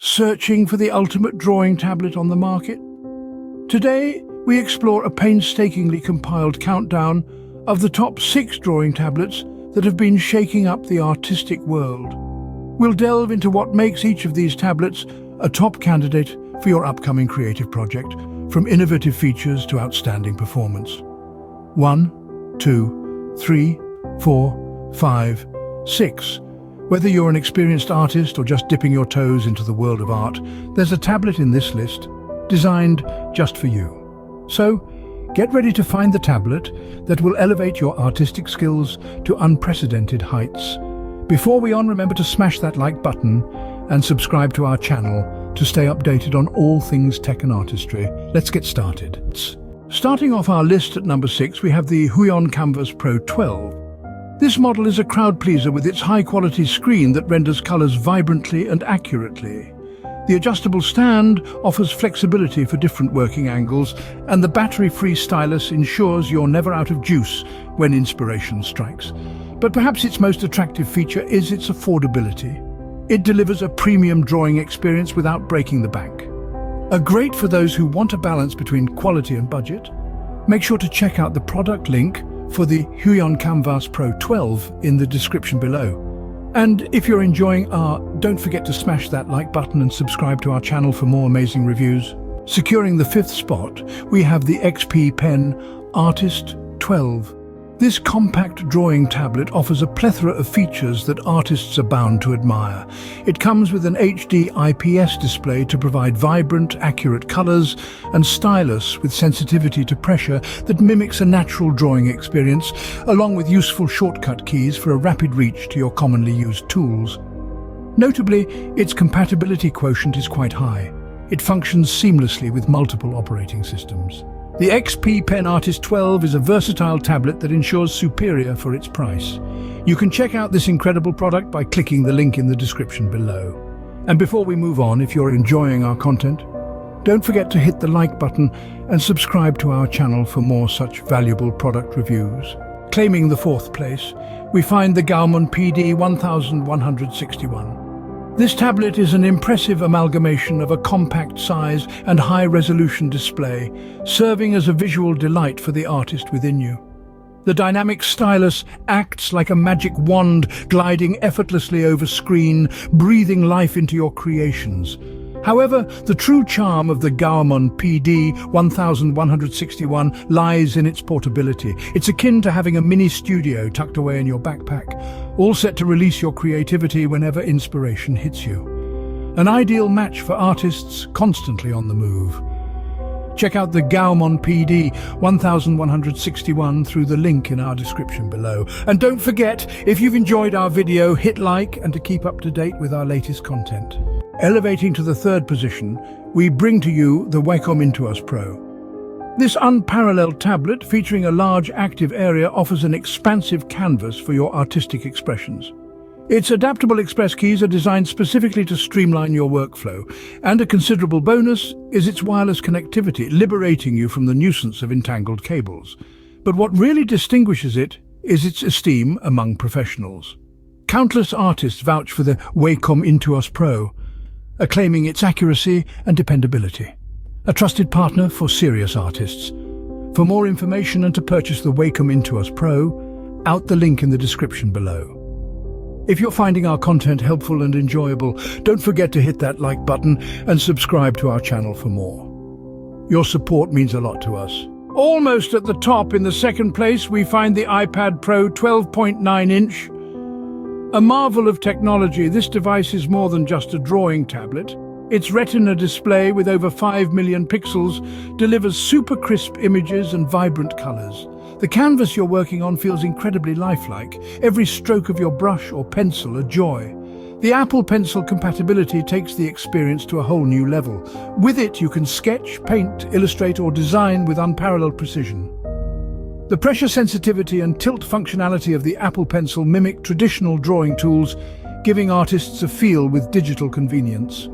Searching for the ultimate drawing tablet on the market? Today, we explore a painstakingly compiled countdown of the top 6 drawing tablets that have been shaking up the artistic world. We'll delve into what makes each of these tablets a top candidate for your upcoming creative project, from innovative features to outstanding performance. 1, 2, 3, 4, 5, 6. Whether you're an experienced artist or just dipping your toes into the world of art, there's a tablet in this list designed just for you. So, get ready to find the tablet that will elevate your artistic skills to unprecedented heights. Before we remember to smash that like button and subscribe to our channel to stay updated on all things tech and artistry. Let's get started. Starting off our list at number 6, we have the HUON Canvas Pro 12. This model is a crowd pleaser with its high-quality screen that renders colors vibrantly and accurately. The adjustable stand offers flexibility for different working angles, and the battery-free stylus ensures you're never out of juice when inspiration strikes. But perhaps its most attractive feature is its affordability. It delivers a premium drawing experience without breaking the bank. Great for those who want a balance between quality and budget. Make sure to check out the product link for the HUON Canvas Pro 12 in the description below. And if you're enjoying art, don't forget to smash that like button and subscribe to our channel for more amazing reviews. Securing the 5th spot, we have the XPPen Artist 12. This compact drawing tablet offers a plethora of features that artists are bound to admire. It comes with an HD IPS display to provide vibrant, accurate colors, and stylus with sensitivity to pressure that mimics a natural drawing experience, along with useful shortcut keys for a rapid reach to your commonly used tools. Notably, its compatibility quotient is quite high. It functions seamlessly with multiple operating systems. The XPPen Artist 12 is a versatile tablet that ensures superior for its price. You can check out this incredible product by clicking the link in the description below. And before we move on, if you're enjoying our content, don't forget to hit the like button and subscribe to our channel for more such valuable product reviews. Claiming the 4th place, we find the Ganon PD1161. This tablet is an impressive amalgamation of a compact size and high-resolution display, serving as a visual delight for the artist within you. The dynamic stylus acts like a magic wand, gliding effortlessly over screen, breathing life into your creations. However, the true charm of the Wacom PD1161 lies in its portability. It's akin to having a mini studio tucked away in your backpack, all set to release your creativity whenever inspiration hits you. An ideal match for artists constantly on the move. Check out the Wacom PD1161 through the link in our description below. And don't forget, if you've enjoyed our video, hit like and to keep up to date with our latest content. Elevating to the 3rd position, we bring to you the Wacom IntoUS Pro. This unparalleled tablet, featuring a large active area, offers an expansive canvas for your artistic expressions. Its adaptable express keys are designed specifically to streamline your workflow, and a considerable bonus is its wireless connectivity, liberating you from the nuisance of entangled cables. But what really distinguishes it is its esteem among professionals. Countless artists vouch for the Wacom IntoUS Pro, acclaiming its accuracy and dependability. A trusted partner for serious artists. For more information and to purchase the Wacom IntoUS Pro, out the link in the description below. If you're finding our content helpful and enjoyable, don't forget to hit that like button and subscribe to our channel for more. Your support means a lot to us. Almost at the top in the 2nd place, we find the iPad Pro 12.9-inch. A marvel of technology, this device is more than just a drawing tablet. Its Retina display with over 5 million pixels delivers super crisp images and vibrant colors. The canvas you're working on feels incredibly lifelike, every stroke of your brush or pencil a joy. The Apple Pencil compatibility takes the experience to a whole new level. With it, you can sketch, paint, illustrate, or design with unparalleled precision. The pressure sensitivity and tilt functionality of the Apple Pencil mimic traditional drawing tools, giving artists a feel with digital convenience.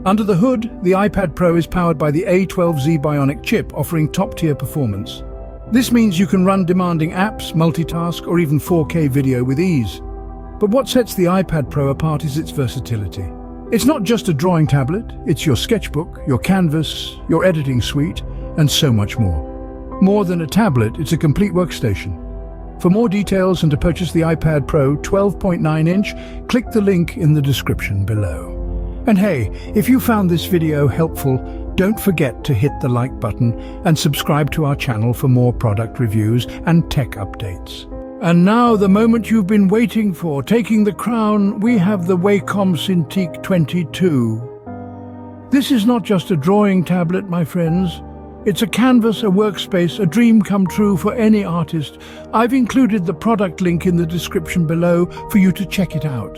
Under the hood, the iPad Pro is powered by the A12Z Bionic chip, offering top-tier performance. This means you can run demanding apps, multitask, or even 4K video with ease. But what sets the iPad Pro apart is its versatility. It's not just a drawing tablet, it's your sketchbook, your canvas, your editing suite, and so much more. More than a tablet, it's a complete workstation. For more details and to purchase the iPad Pro 12.9-inch, click the link in the description below. And hey, if you found this video helpful, don't forget to hit the like button and subscribe to our channel for more product reviews and tech updates. And now the moment you've been waiting for, taking the crown, we have the Wacom Cintique 22. This is not just a drawing tablet, my friends. It's a canvas, a workspace, a dream come true for any artist. I've included the product link in the description below for you to check it out.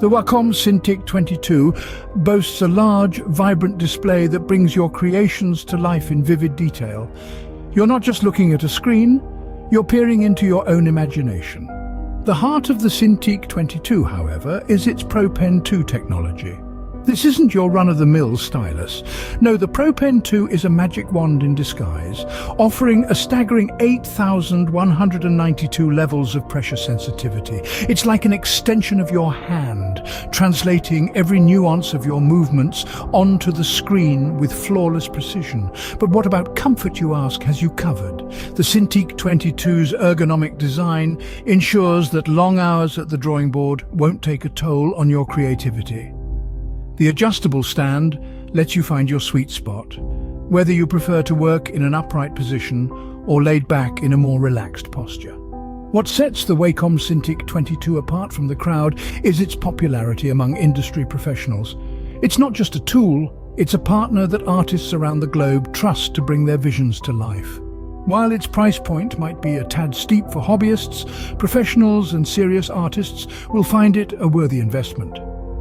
The Wacom Cintique 22 boasts a large, vibrant display that brings your creations to life in vivid detail. You're not just looking at a screen, you're peering into your own imagination. The heart of the Cintique 22, however, is its Pro Pen 2 technology. This isn't your run-of-the-mill stylus. No, the Pro Pen 2 is a magic wand in disguise, offering a staggering 8,192 levels of pressure sensitivity. It's like an extension of your hand, translating every nuance of your movements onto the screen with flawless precision. But what about comfort, you ask, has you covered? The Cintique 22's ergonomic design ensures that long hours at the drawing board won't take a toll on your creativity. The adjustable stand lets you find your sweet spot, whether you prefer to work in an upright position or laid back in a more relaxed posture. What sets the Wacom Cintique 22 apart from the crowd is its popularity among industry professionals. It's not just a tool, it's a partner that artists around the globe trust to bring their visions to life. While its price point might be a tad steep for hobbyists, professionals and serious artists will find it a worthy investment.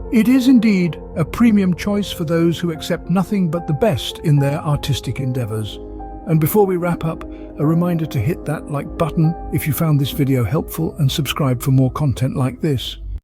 It is indeed a premium choice for those who accept nothing but the best in their artistic endeavors. And before we wrap up, a reminder to hit that like button if you found this video helpful and subscribe for more content like this.